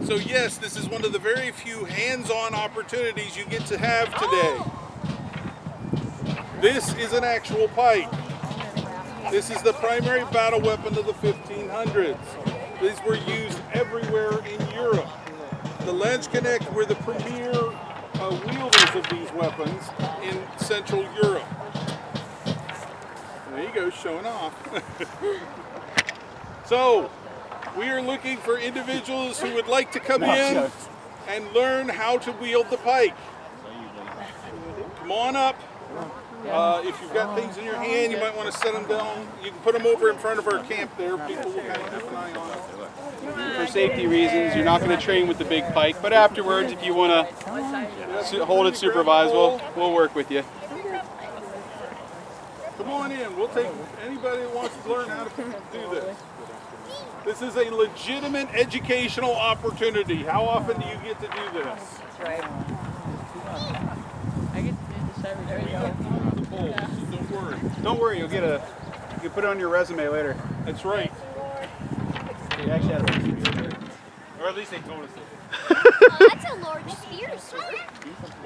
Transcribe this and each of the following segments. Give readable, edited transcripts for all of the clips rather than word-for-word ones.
So yes, this is one of the very few hands-on opportunities you get to have today. This is an actual pike. This is the primary battle weapon of the 1500s. These were used everywhere in Europe. The Landsknecht were the premier wielders of these weapons in Central Europe. There you go, showing off. So, we are looking for individuals who would like to come in and learn how to wield the pike. Come on up. If you've got things in your hand, you might want to set them down. You can put them over in front of our camp there. People will kind of keep an eye on it. For safety reasons, you're not going to train with the big pike, but afterwards, if you want to hold it supervised, we'll work with you. Come on in. We'll take anybody that wants to learn how to do this. This is a legitimate educational opportunity. How often do you get to do this? That's right. I get to do this every day. Don't worry. Don't worry, you can put it on your resume later. That's right. You actually have a spear. Or at least they told us it. That's a large spear, sir.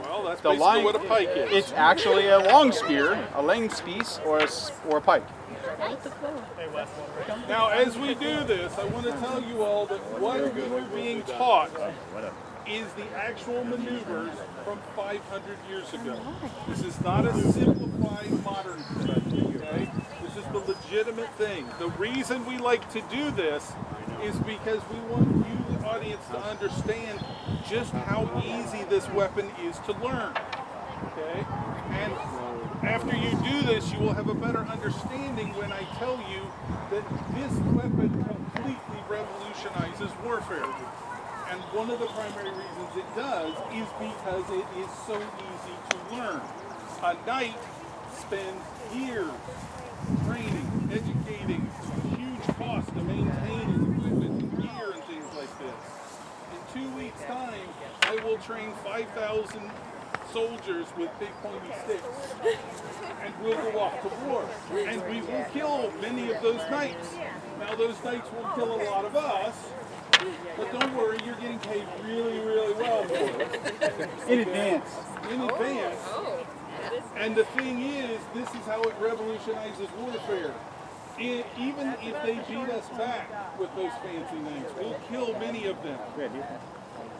Well, that's basically what a pike is. It's actually a long spear, a lengthspiece, or a pike. Now, as we do this, I want to tell you all that what we're being taught is the actual maneuvers from 500 years ago. This is not a simplified modern thing, okay? This is the legitimate thing. The reason we like to do this is because we want you, the audience, to understand just how easy this weapon is to learn, okay? And after you do this, you will have a better understanding when I tell you that this weapon completely revolutionizes warfare. And one of the primary reasons it does is because it is so easy to learn. A knight spends years training, educating, huge cost to maintain his equipment and gear and things like this. In 2 weeks' time, I will train 5,000 soldiers with big pointy sticks, and we'll go off to war. And we will kill many of those knights. Now, those knights will kill a lot of us, but don't worry, you're getting paid really, really well for it. In advance. In advance. And the thing is, this is how it revolutionizes warfare. Even if they beat us back with those fancy knights, we'll kill many of them.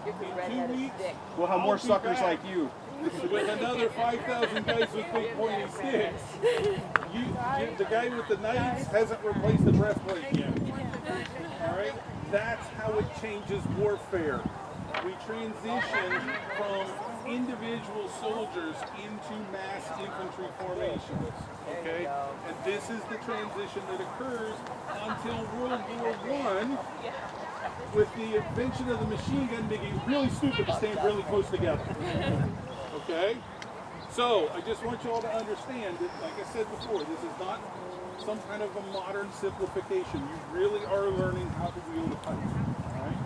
In 2 weeks, we'll have more suckers like you. With another 5,000 guys with big pointy sticks. The guy with the knights hasn't replaced the breastplate yet. All right? That's how it changes warfare. We transition from individual soldiers into mass infantry formations. Okay? And this is the transition that occurs until World War I, with the invention of the machine gun making it really stupid to stand really close together. Okay? So, I just want you all to understand that, like I said before, this is not some kind of a modern simplification. You really are learning how to wield a pike. Alright?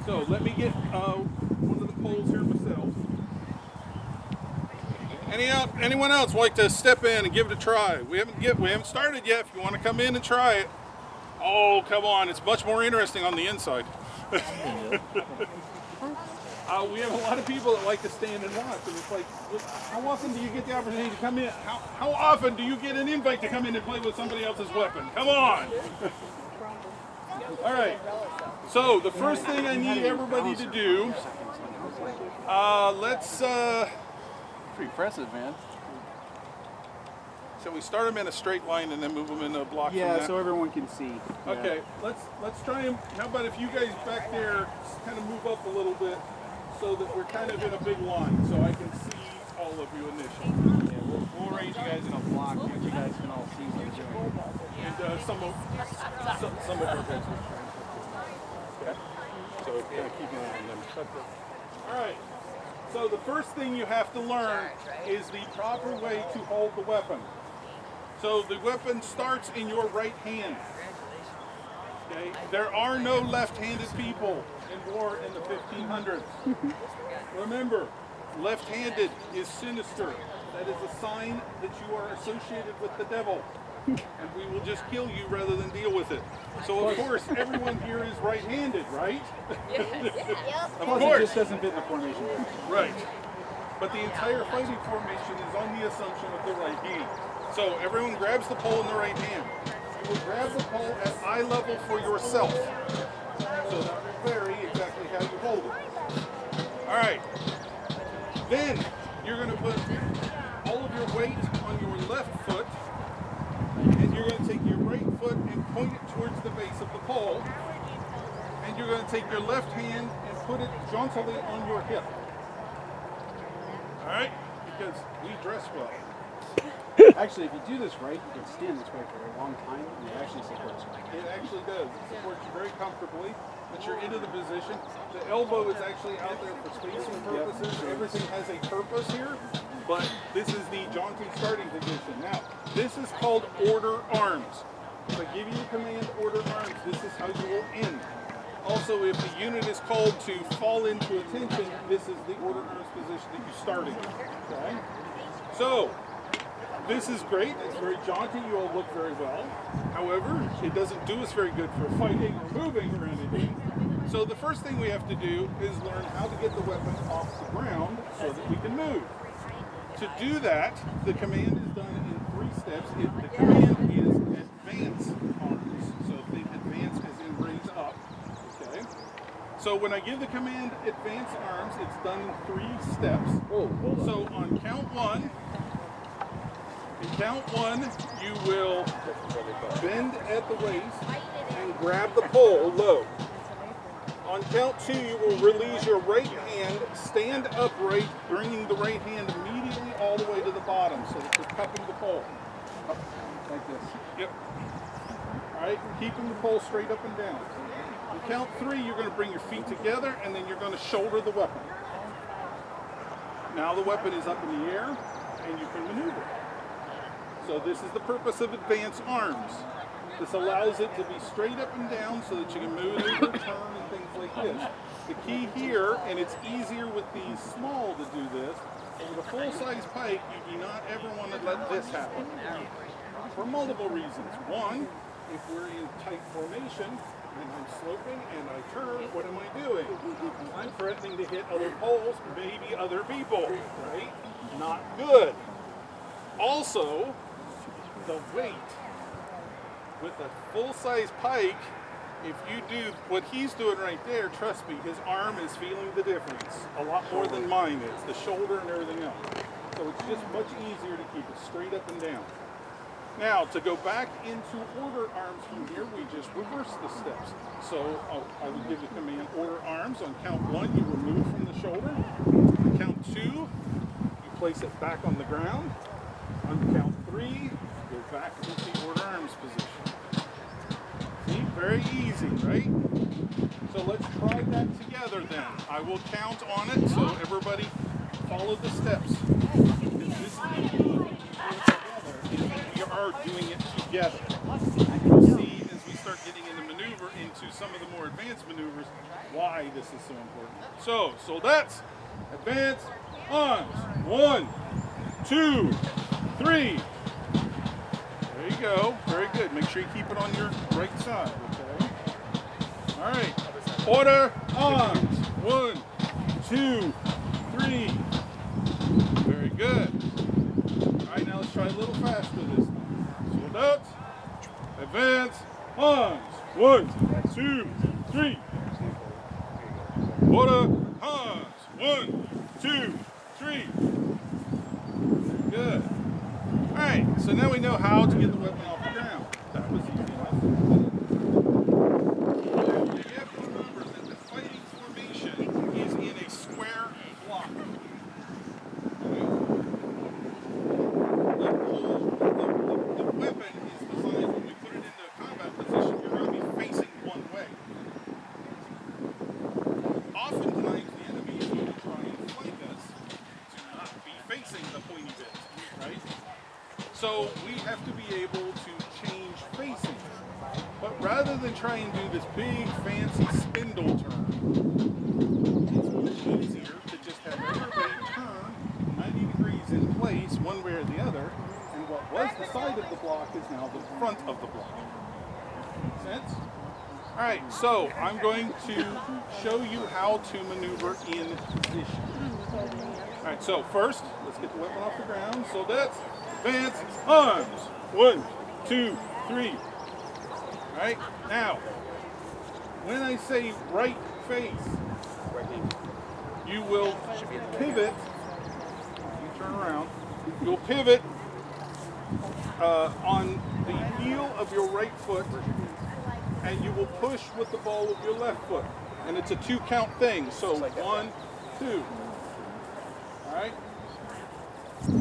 So, let me get one of the poles here myself. Anyone else like to step in and give it a try? We haven't started yet. If you want to come in and try it. Oh, come on. It's much more interesting on the inside. We have a lot of people that like to stand and watch, and it's like, how often do you get the opportunity to come in? How often do you get an invite to come in and play with somebody else's weapon? Come on! All right, so the first thing I need everybody to do, Pretty impressive, man. shall we start them in a straight line and then move them in a block? Yeah, from that? so everyone can see. Okay, let's try them. How about if you guys back there kind of move up a little bit so that we're kind of in a big line so I can see all of you initially. Yeah, we'll arrange you guys in a block so you guys can all see what you're doing. And some of our guys are trying. Okay. So kind of keep an eye on them. All right. So the first thing you have to learn is the proper way to hold the weapon. So the weapon starts in your right hand. Okay? There are no left-handed people in war in the 1500s. Remember, left-handed is sinister. That is a sign that you are associated with the devil. and we will just kill you rather than deal with it. So of course, everyone here is right-handed, right? Yep. Of Plus, it course. just doesn't fit in the formation. Right. But the entire fighting formation is on the assumption of the right hand. So everyone grabs the pole in the right hand. You will grab the pole at eye level for yourself. So that will vary exactly how you hold it. All right. Then you're going to put all of your weight on your left foot, and you're going to take your right foot and point it towards the base of the pole, and you're going to take your left hand and put it jauntily on your hip. All right? Because we dress well. Actually, if you do this right, you can stand this way for a long time, and it actually supports you. It actually does. It supports you very comfortably, but you're into the position. The elbow is actually out there for spacing purposes. Everything has a purpose here, but this is the jaunty starting position. Now, this is called order arms. If I give you the command order arms, this is how you will end. Also, if the unit is called to fall into attention, this is the order arms position that you start in. Okay? So, this is great. It's very jaunty. You all look very well. However, it doesn't do us very good for fighting or moving or anything. So the first thing we have to do is learn how to get the weapon off the ground so that we can move. To do that, the command is done in 3 steps. The command is advance arms. So the advance is in raise up. Okay. So when I give the command advance arms, it's done in 3 steps. So on count 1. In count 1, you will bend at the waist and grab the pole low. On count 2, you will release your right hand, stand upright, bringing the right hand immediately all the way to the bottom so that you're cupping the pole. Up, like this. Yep. All right, keeping the pole straight up and down. On count 3, you're going to bring your feet together and then you're going to shoulder the weapon. Now the weapon is up in the air and you can maneuver. So this is the purpose of advance arms. This allows it to be straight up and down so that you can maneuver, turn, and things like this. The key here, and it's easier with the small to do this, but with a full-size pike, you do not ever want to let this happen. For multiple reasons. One, if we're in tight formation, and I'm sloping and I turn, what am I doing? I'm threatening to hit other poles, maybe other people, right? Not good. Also, the weight. With a full-size pike, if you do what he's doing right there, trust me, his arm is feeling the difference. A lot more than mine is, the shoulder and everything else. So it's just much easier to keep it straight up and down. Now, to go back into order arms from here, we just reverse the steps. So I would give the command order arms. On count 1, you remove from the shoulder. On count 2, you place it back on the ground. On count 3, go back into the order arms position. See, very easy, right? So let's try that together then. I will count on it, so everybody follow the steps. Because this is we are doing it together. And you'll see as we start getting into maneuver into some of the more advanced maneuvers why this is so important. So that's advance arms. 1, 2, 3. There you go. Very good. Make sure you keep it on your right side, okay? All right. Order arms. 1, 2, 3. Very good. All right, now let's try a little faster this time. So that's advance arms. 1, 2, 3. Order arms. 1, 2, 3. Good. All right, so now we know how to get the weapon off the ground. That was easy enough. You have to remember that the fighting formation is in a square block. The weapon is designed, when we put it into a combat position, you're going to be facing one way. Oftentimes, the enemy is going to try and flank us to not be facing the pointy bit, right? So we have to be able to change facing. But rather than try and do this big, fancy spindle turn, it's much easier to just have everybody turn 90 degrees in place, one way or the other, and what what was the side of the block is now the front of the block. Make sense? All right, so I'm going to show you how to maneuver in position. All right, so first, let's get the weapon off the ground. So that's advance arms. 1, 2, 3. All right, now, when I say right face, you will pivot. You turn around. You'll pivot on the heel of your right foot, and you will push with the ball of your left foot. And it's a 2 count thing. So 1, 2. All right.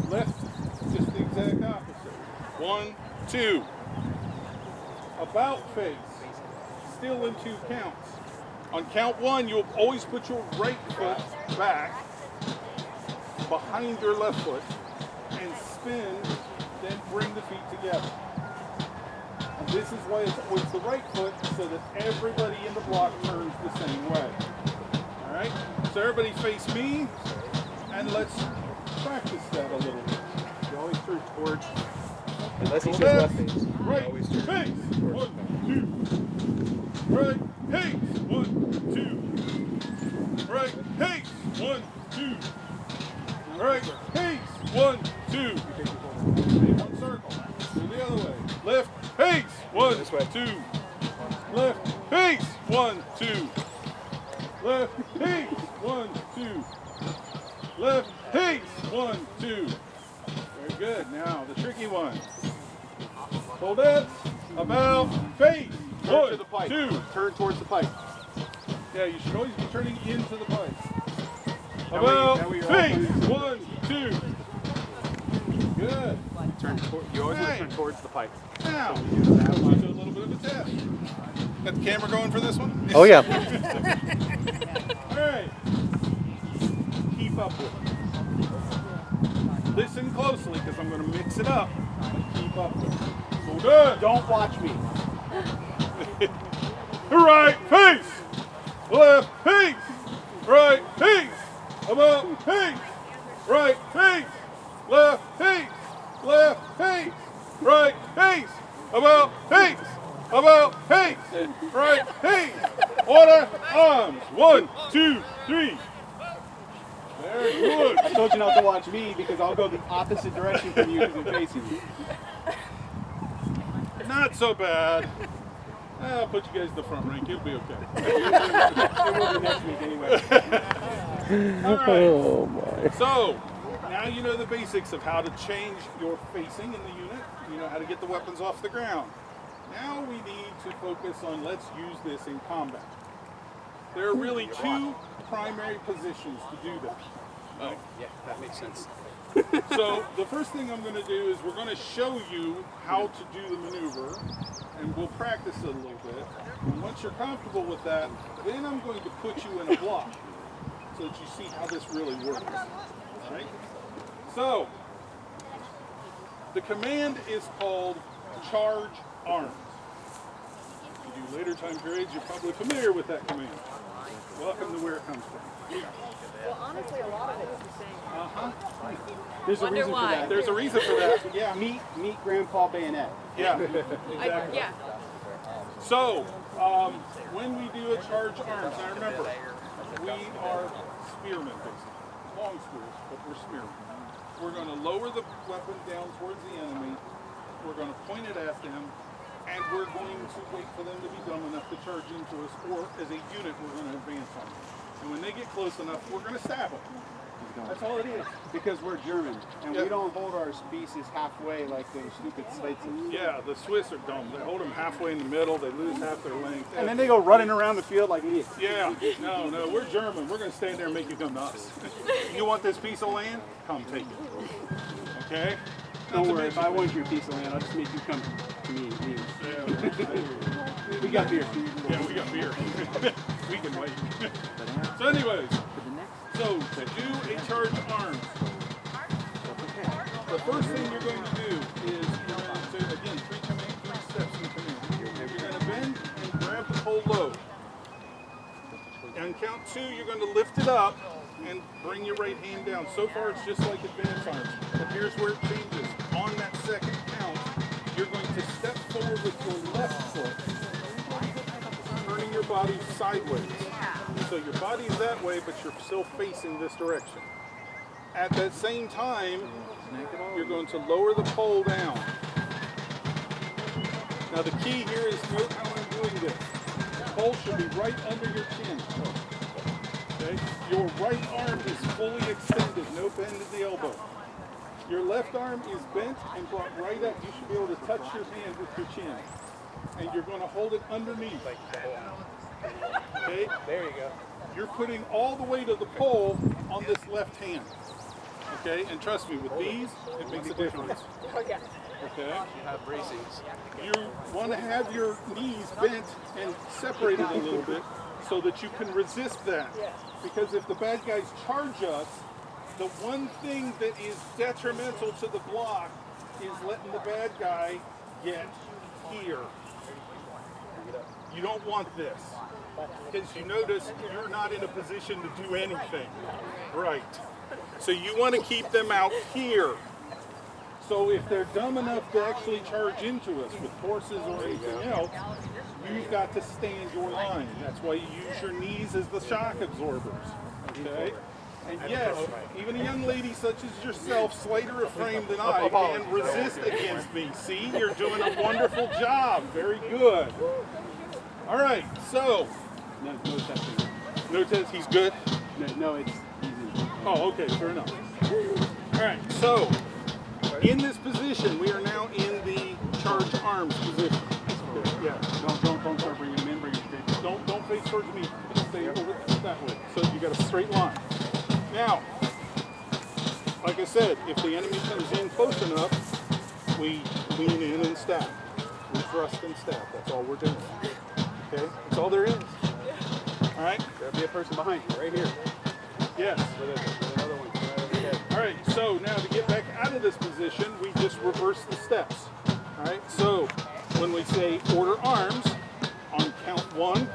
Left, just the exact opposite. 1, 2. About face, still in 2 counts. On count 1, you'll always put your right foot back behind your left foot and spin, then bring the feet together. And this is why it's always the right foot, so that everybody in the block turns the same way. All right? So everybody face me, and let's practice that a little bit. You always turn towards. Unless he says Left, left face. right Always face. turn 1, 2. Right face. 1, 2. Right face. 1, 2. Right face. 1, 2. Stay 1 circle. Do the other way. Left face. 1, This way. 2. Left face. 1, 2. Left face. 1, 2. Left face. 1, 2. Very good. Now the tricky one. Hold it. About face. Turn 1, to the pipe. 2. Turn towards the pipe. Yeah, you should always be turning into the pipe. That way About you're all face. turning. 1, 2. Good. You always want to Right. turn towards the pipe. Now, we'll do a little bit of a test. Got the camera going for this one? Oh yeah. All right. Keep up with it. Listen closely because I'm going to mix it up. Keep up with it. So good. Don't watch me. Right face. Left face. Right face. About face. Right face. Left face. Left face. Right face. About face. About face. Right face. Order arms. 1, 2, 3. Very good. I told you not to watch me because I'll go the opposite direction from you because I'm facing you. Not so bad. I'll put you guys in the front rank. You'll be okay. It will be next week anyway. All right. Oh my. So, now you know the basics of how to change your facing in the unit. You know how to get the weapons off the ground. Now we need to focus on let's use this in combat. There are really 2 primary positions to do this. Oh, yeah, that makes sense. So the first thing I'm going to do is we're going to show you how to do the maneuver, and we'll practice it a little bit. And once you're comfortable with that, then I'm going to put you in a block so that you see how this really works. All right? So the command is called charge arms. If you do later time periods, you're probably familiar with that command. Welcome to where it comes from. Well, honestly, a lot of it is the same. There's a Wonder reason why. for that. There's a reason for that. Yeah. Meet Grandpa Bayonet. Yeah, exactly. Yeah. So, when we do a charge arms, now remember, we are spearmen, basically. Long spears, but we're spearmen. We're going to lower the weapon down towards the enemy. We're going to point it at them, and we're going to wait for them to be dumb enough to charge into us, or as a unit, we're going to advance on them. And when they get close enough, we're going to stab them. That's all it is. Because we're German, and Yeah. we don't hold our species halfway like those stupid Swiss. Yeah, the Swiss are dumb. They hold them halfway in the middle. They lose half their length. And then they go running around the field like idiots. Yeah, no, we're German. We're going to stand there and make you come to us. You want this piece of land? Come take it. Okay? Don't worry, if I want your piece of land, I'll just make you come to me. Yeah, We got beer. yeah, we got beer. We can wait. So anyways, so to do a charge arms, the first thing you're going to do is you're going to, again, 3 steps in command. You're going to bend and grab the pole low. On count 2, you're going to lift it up and bring your right hand down. So far, it's just like advance arms. But here's where it changes. on that second count, you're going to step forward with your left foot, turning your body sideways. So your body's that way, but you're still facing this direction. At that same time, you're going to lower the pole down. Now the key here is note how I'm doing this. The pole should be right under your chin. Okay? Your right arm is fully extended, no bend in the elbow. Your left arm is bent and brought right up. You should be able to touch your hand with your chin. And you're going to hold it underneath. Okay? There you go. You're putting all the weight of the pole on this left hand. Okay? And trust me, with these, it makes a difference. Okay. Okay? Have bracings. You want to have your knees bent and separated a little bit so that you can resist that. Because if the bad guys charge us, the one thing that is detrimental to the block is letting the bad guy get here. You don't want this. Because you notice you're not in a position to do anything. Right. So you want to keep them out here. So if they're dumb enough to actually charge into us with horses or anything else, you've got to stand your line. That's why you use your knees as the shock absorbers. Okay? And yes, even a young lady such as yourself, slighter of frame than I, can resist against me. See, you're doing a wonderful job. Very good. All right, so. No testing. No test, he's good? No, it's easy. Oh, okay, fair enough. All right, so in this position, we are now in the charge arms position. Okay, yeah. Don't start bringing them in. Bring them straight. Don't face towards me. Stay over that way. So you got a straight line. Now, like I said, if the enemy comes in close enough, we lean in and stab. We thrust and stab. That's all we're doing. Okay? That's all there is. All right? There'll be a person behind you, right here. Yes. With another one. Right over your head. All right, so now to get back out of this position, we just reverse the steps. All right, so when we say order arms, on count 1,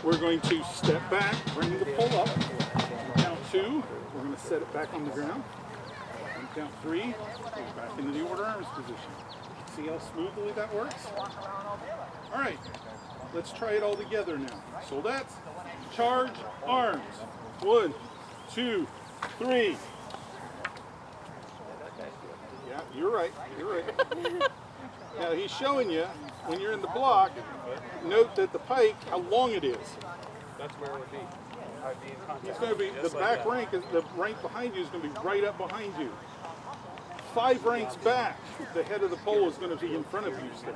we're going to step back, bring the pole up. On count 2, we're going to set it back on the ground. On count 3, we're back into the order arms position. See how smoothly that works? All right, let's try it all together now. So that's charge arms. 1, 2, 3. Yeah, you're right. You're right. Now he's showing you when you're in the block. Note that the pike, how long it is. That's where it would be. I'd be in contact. It's going to be the back rank. Is the rank behind you is going to be right up behind you. 5 ranks back, the head of the pole is going to be in front of you still.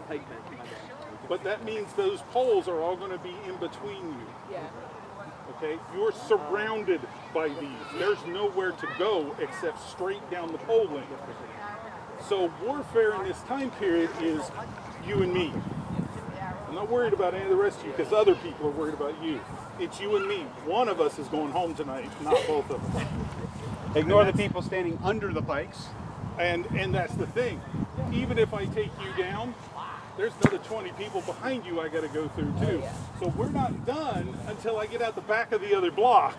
But that means those poles are all going to be in between you. Yeah. Okay, you're surrounded by these. There's nowhere to go except straight down the pole length. So warfare in this time period is you and me. I'm not worried about any of the rest of you because other people are worried about you. It's you and me. One of us is going home tonight, not both of us. Ignore the people standing under the pikes. And that's the thing. Even if I take you down, there's another 20 people behind you I got to go through too. So we're not done until I get out the back of the other block.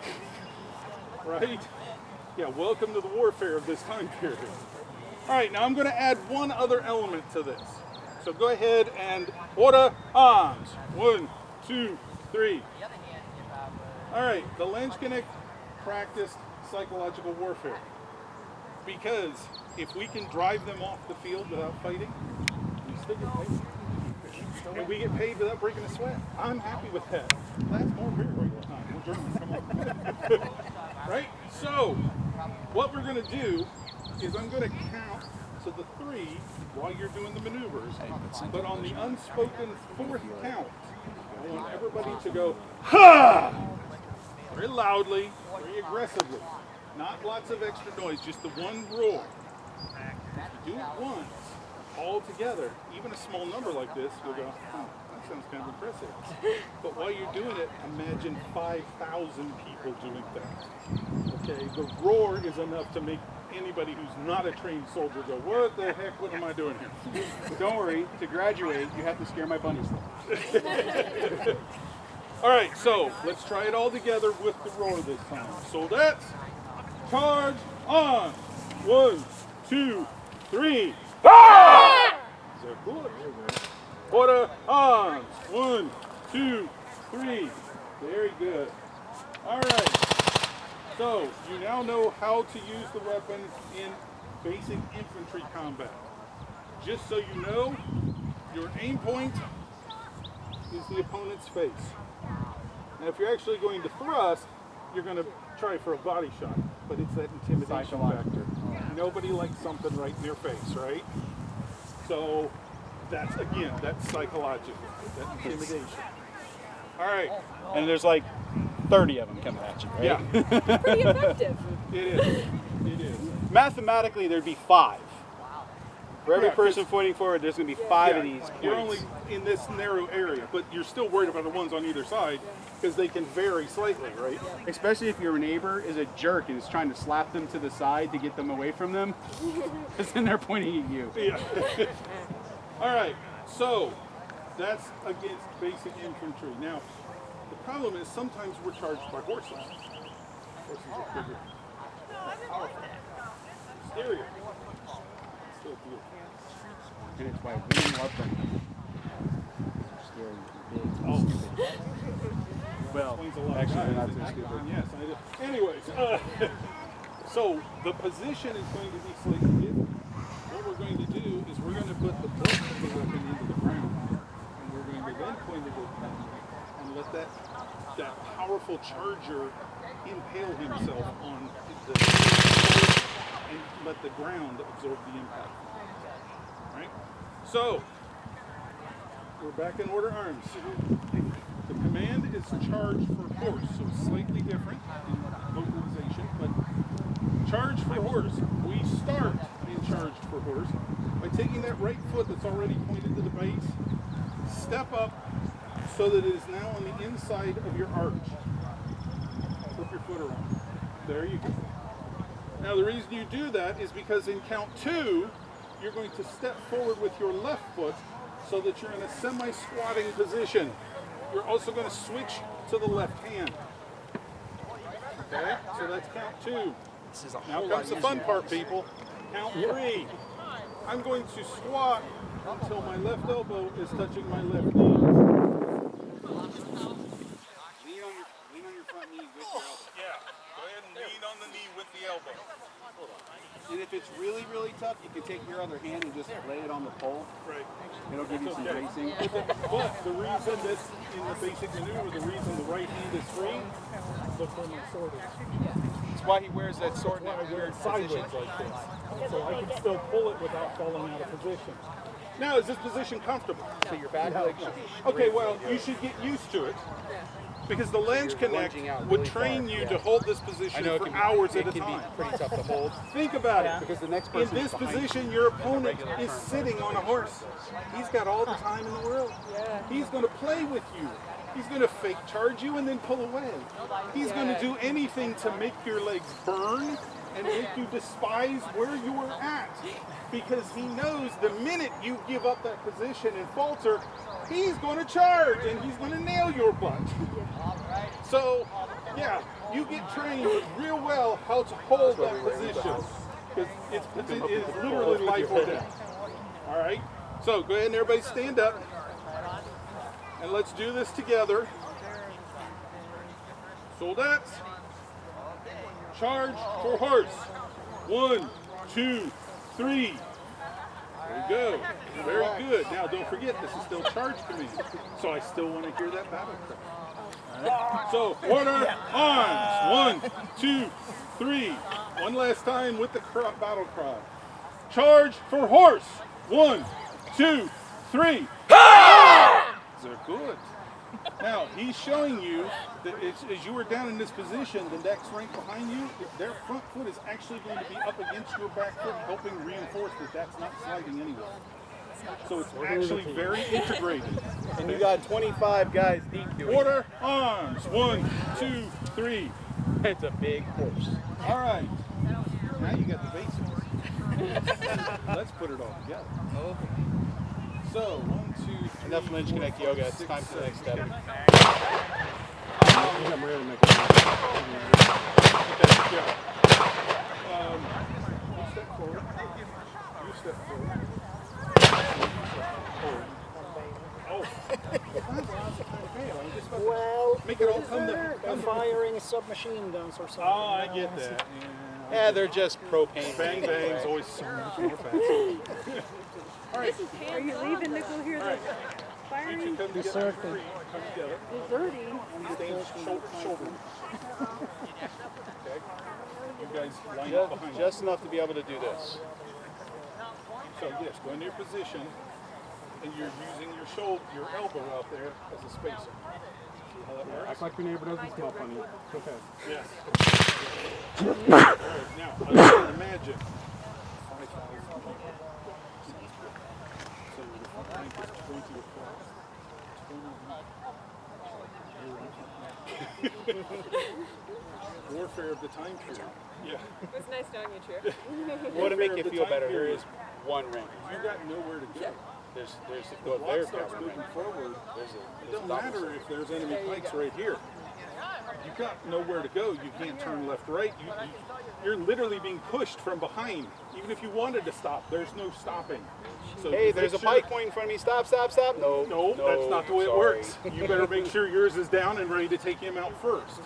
Right? Yeah, welcome to the warfare of this time period. All right, now I'm going to add one other element to this. So go ahead and order arms. 1, 2, 3. All right, the Lenskinick practiced psychological warfare. Because if we can drive them off the field without fighting, we still get paid. And we get paid without breaking a sweat. I'm happy with that. That's more beer right time. We're German, come on. Right? So, what we're going to do is I'm going to count to the 3 while you're doing the maneuvers. But on the unspoken 4th count, I want everybody to go, ha! Very loudly, very aggressively. Not lots of extra noise, just the one roar. Do it once, all together. Even a small number like this, you'll go, oh, that sounds kind of impressive. But while you're doing it, imagine 5,000 people doing that. Okay, the roar is enough to make anybody who's not a trained soldier go, what the heck, what am I doing here? Don't worry, to graduate, you have to scare my bunnies though. All right, so let's try it all together with the roar this time. So that's charge on. 1, 2, 3. Sehr gut. Order arms. 1, 2, 3. Very good. All right. So you now know how to use the weapon in basic infantry combat. Just so you know, your aim point is the opponent's face. Now, if you're actually going to thrust, you're going to try for a body shot, but it's that intimidation factor. Nobody likes something right in their face, right? So that's psychological, that intimidation. All right. And there's like 30 of them coming at you, right? Yeah. Pretty effective. It is. It is. Mathematically, there'd be 5. For every Yeah, person pointing forward, there's going to be 5 of these You're points. only in this narrow area, but you're still worried about the ones on either side because they can vary slightly, right? Especially if your neighbor is a jerk and is trying to slap them to the side to get them away from them. Because then they're pointing at you. Yeah. All right. So that's against basic infantry. Now, the problem is sometimes we're charged by horses. Horses are bigger. Exterior. Still beautiful. And it's why women love them. Oh. Well, Explains a lot of actually, they're guys not so that stupid. Yes, I do. Anyways, so the position is going to be slightly different. What we're going to do is we're going to put the butt of the weapon into the ground, and we're going to then point it at them and let that powerful charger impale himself on the and let the ground absorb the impact. All right. So we're back in order arms. The command is charge for horse, so it's slightly different in localization, but charge for horse. We start in charge for horse by taking that right foot that's already pointed to the base, step up so that it is now on the inside of your arch. Flip your foot around. There you go. Now the reason you do that is because in count 2, you're going to step forward with your left foot so that you're in a semi-squatting position. You're also going to switch to the left hand. Okay, so that's count 2. Now comes the fun part, people. Count 3. I'm going to squat until my left elbow is touching my left knee. Lean on your front knee with your elbow. Yeah, go ahead and lean on the knee with the elbow. And if it's really, really tough, you can take your other hand and just lay it on the pole. Right. It'll give you some bracing. But the reason this, in the basic maneuver, the reason the right hand is free, look where my sword is. That's why he wears that sword in I that wear weird it sideways position. like this. So I can still pull it without falling out of position. Now, is this position comfortable? So your back leg should be Okay, well, you should get used to it. Because the Lens Connect would train you to hold this position for hours at a time. pretty tough to hold. Think about it. Because the next In person this position, your opponent is sitting on a horse. He's got all the time in the world. He's going to play with you. He's going to fake charge you and then pull away. He's going to do anything to make your legs burn and make you despise where you were at. Because he knows the minute you give up that position and falter, he's going to charge and he's going to nail your butt. So, yeah, you get trained real well how to hold that position. Because it's literally life or death. All right? So, go ahead and everybody stand up. And let's do this together. Soldats, charge for horse. 1, 2, 3. There you go. Very good. Now, don't forget, this is still charge command. So I still want to hear that battle cry. All right. So, order, arms. 1, 2, 3. One last time with the battle cry. Charge for horse. 1, 2, 3. They're good. Now, he's showing you that as you are down in this position, the next rank behind you, their front foot is actually going to be up against your back foot, helping reinforce that that's not sliding anywhere. So it's actually very integrated. And you got 25 guys deep doing Order, arms. 1, 2, 3. It's a big horse. All right. Now you got the basics. Let's put it all together. So, 1, 2, 3. Enough Lynch Connect yoga. It's 6, time for the next step. Okay, yeah. You step forward. You step forward. Make it all come They're to firing submachine guns or something. Oh, I get that. Yeah, they're just propane. Bang bang's always so much more fancy. All right. Are you leaving to go hear the You firing? two come together. Three, come together. Deserting. Stand shoulder to shoulder. Okay. You guys line up behind me. Just enough to be able to do this. So yes, go into your position, and you're using your shoulder, your elbow out there as a spacer. See how that works? Act like your neighbor doesn't smell funny. Okay. Yes. All right, now, I want to imagine 5,000 people. So the front rank is 20 across. 20. Warfare of the time period. Yeah. It was nice knowing you, Chair. What to make you feel better, there is one ring. You got nowhere to go. There's The go block there, starts ring. moving forward. There's It doesn't matter if there's enemy pikes right here. You've got nowhere to go. You can't turn left, right. You're literally being pushed from behind. Even if you wanted to stop, there's no stopping. So Hey, you there's a make sure- pike pointing in front of me. Stop, stop, stop. No, No, that's not the way it sorry. works. You better make sure yours is down and ready to take him out first.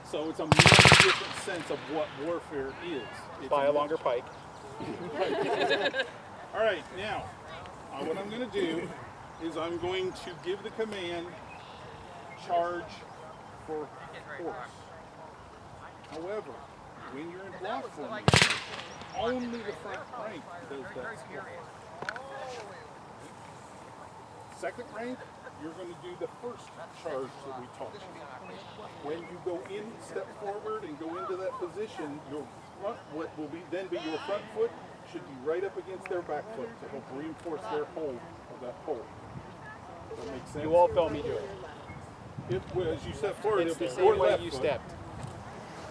So it's a much different sense of what warfare is. It's Buy a much- longer pike. All right, now, what I'm going to do is I'm going to give the command, charge for horse. However, when you're in block formation, only the front rank does that skill. Second rank, you're going to do the first charge that we taught you. When you go in, step forward and go into that position, your front, what will be then be your front foot should be right up against their back foot to help reinforce their hold of that pole. Does that make sense? You all felt me do it. As you step forward, It's it'll the be your same way left you foot. stepped.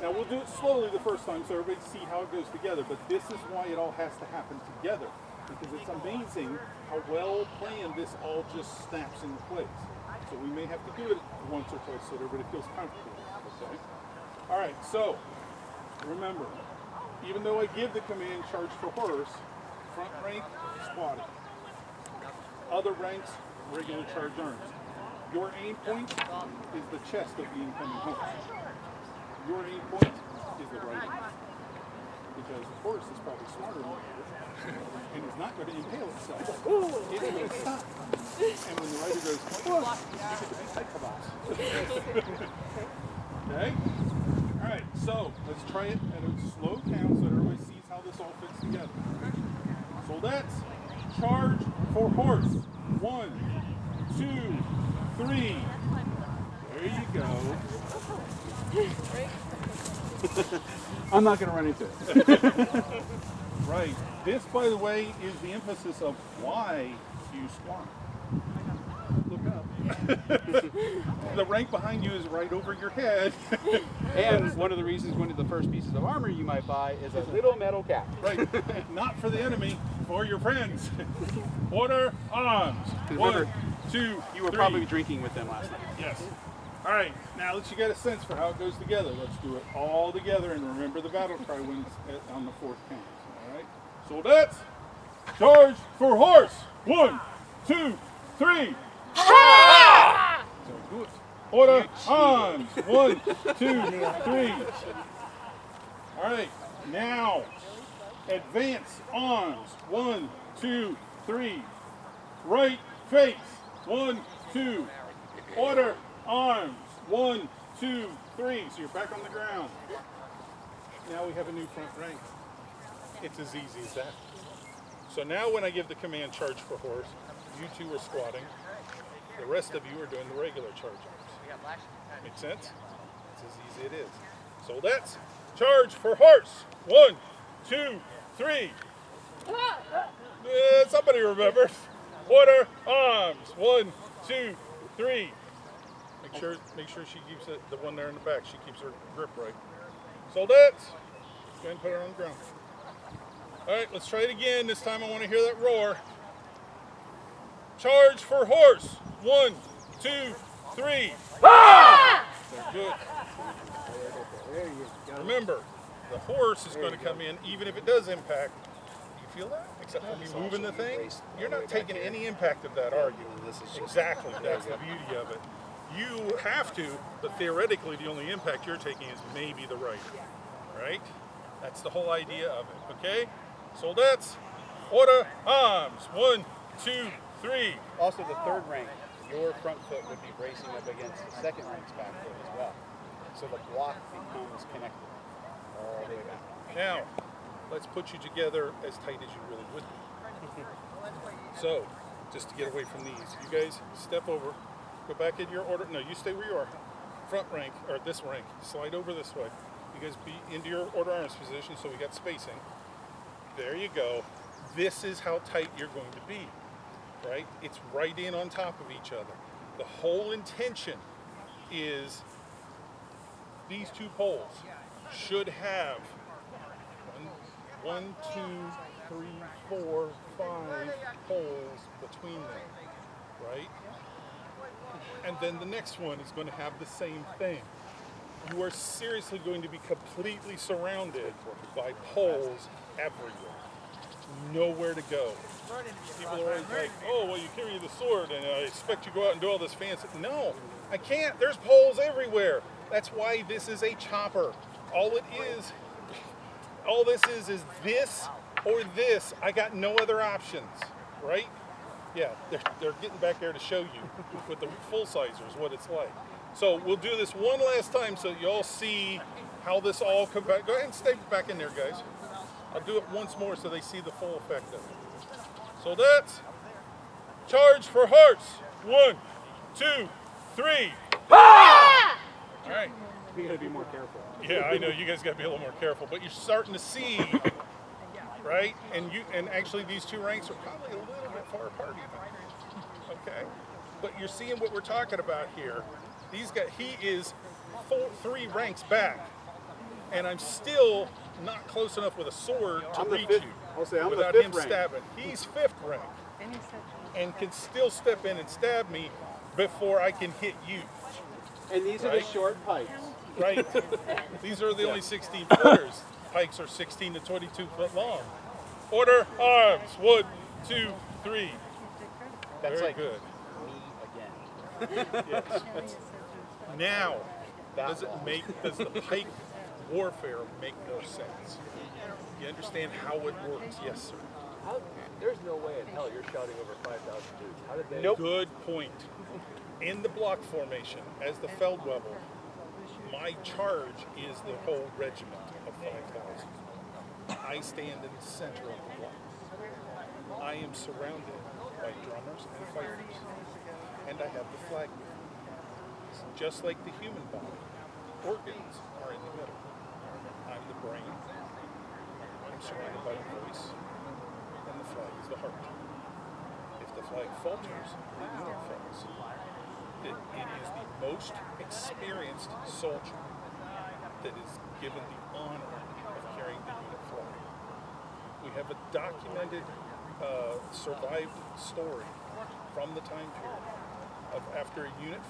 Now we'll do it slowly the first time so everybody see how it goes together, but this is why it all has to happen together. Because it's amazing how well planned this all just snaps into place. So we may have to do it once or twice so everybody feels comfortable. Okay? Alright, so remember, even though I give the command charge for horse, front rank, squatting. Other ranks, regular charge arms. Your aim point is the chest of the incoming horse. Your aim point is the right arm. Because the horse is probably smarter than you and is not going to impale itself. It's going to stop. And when the rider goes, oh, you get the big okay? Alright, so let's try it at a slow count so everybody sees how this all fits together. So that's charge for horse. 1, 2, 3. There you go. I'm not going to run into it. Right. This, by the way, is the emphasis of why you squat. Look up. The rank behind you is right over your head. And one of the reasons one of the first pieces of armor you might buy is a little metal cap. Right. Not for the enemy, for your friends. Order arms. Remember, 1, 2, You were 3. probably drinking with them last night. Yes. All right. Now that you get a sense for how it goes together, let's do it all together and remember the battle cry wins on the 4th count. All right. So that's charge for horse. 1, 2, 3. So do it. Order arms. 1, 2, 3. All right. Now advance arms. 1, 2, 3. Right face. 1, 2. Order arms. 1, 2, 3. So you're back on the ground. Now we have a new front rank. It's as easy as that. So now when I give the command charge for horse, you two are squatting. The rest of you are doing the regular charge arms. Make sense? It's as easy it is. So that's charge for horse. 1, 2, 3. Somebody remembers. Order arms. 1, 2, 3. Make sure she keeps it, the one there in the back, she keeps her grip right. So that's, go ahead and put her on the ground. All right, let's try it again. This time I want to hear that roar. Charge for horse. 1, 2, 3. Ah! Good. Remember, the horse is going to come in even if it does impact. You feel that? Except when you're moving the thing, you're not taking any impact of that, are you? Exactly. That's the beauty of it. You have to, but theoretically the only impact you're taking is maybe the right, right? That's the whole idea of it, okay? Soldats, order, arms. 1, 2, 3. Also, the third rank, your front foot would be bracing up against the second rank's back foot as well. So the block becomes connected all the way back. Now, let's put you together as tight as you really would be. So, just to get away from these, you guys step over, go back in your order. No, you stay where you are. Front rank, or this rank, slide over this way. You guys be into your order arms position so we got spacing. There you go. This is how tight you're going to be, right? It's right in on top of each other. The whole intention is these two poles should have one, 2, 3, 4, 5 poles between them, right? And then the next one is going to have the same thing. You are seriously going to be completely surrounded by poles everywhere. Nowhere to go. People are always like, oh, well, you carry the sword and I expect you to go out and do all this fancy. No, I can't. There's poles everywhere. That's why this is a chopper. All this is this or this. I got no other options, right? Yeah, they're getting back there to show you with the full-sizers what it's like. So we'll do this one last time so you all see how this all comes back. Go ahead and stay back in there, guys. I'll do it once more so they see the full effect of it. So that's charge for hearts. 1, 2, 3. All right. We gotta be more careful. Yeah, I know you guys got to be a little more careful, but you're starting to see, right? And actually these two ranks are probably a little bit far apart even. Okay, but you're seeing what we're talking about here. He is 3 ranks back, and I'm still not close enough with a sword to reach you without him stabbing. He's 5th rank and can still step in and stab me before I can hit you. And these are the short pikes. Right. These are the only 16 footers. Pikes are 16 to 22 foot long. Order arms. 1, 2, 3. That's Very like good. Me again. Yes. Now, does the pike warfare make more sense? You understand how it works? Yes, sir. There's no way in hell you're shouting over 5,000 dudes. How did they? Nope. Good point. In the block formation, as the Feldwebel, my charge is the whole regiment of 5,000. I stand in the center of the block. I am surrounded by drummers and fighters, and I have the flag with me. Just like the human body, organs are in the middle. I'm the brain. I'm surrounded by the voice, and the flag is the heart. If the flag falters, the unit falls. It is the most experienced soldier that is given the honor of carrying the unit flag. We have a documented, survived story from the time period of after a unit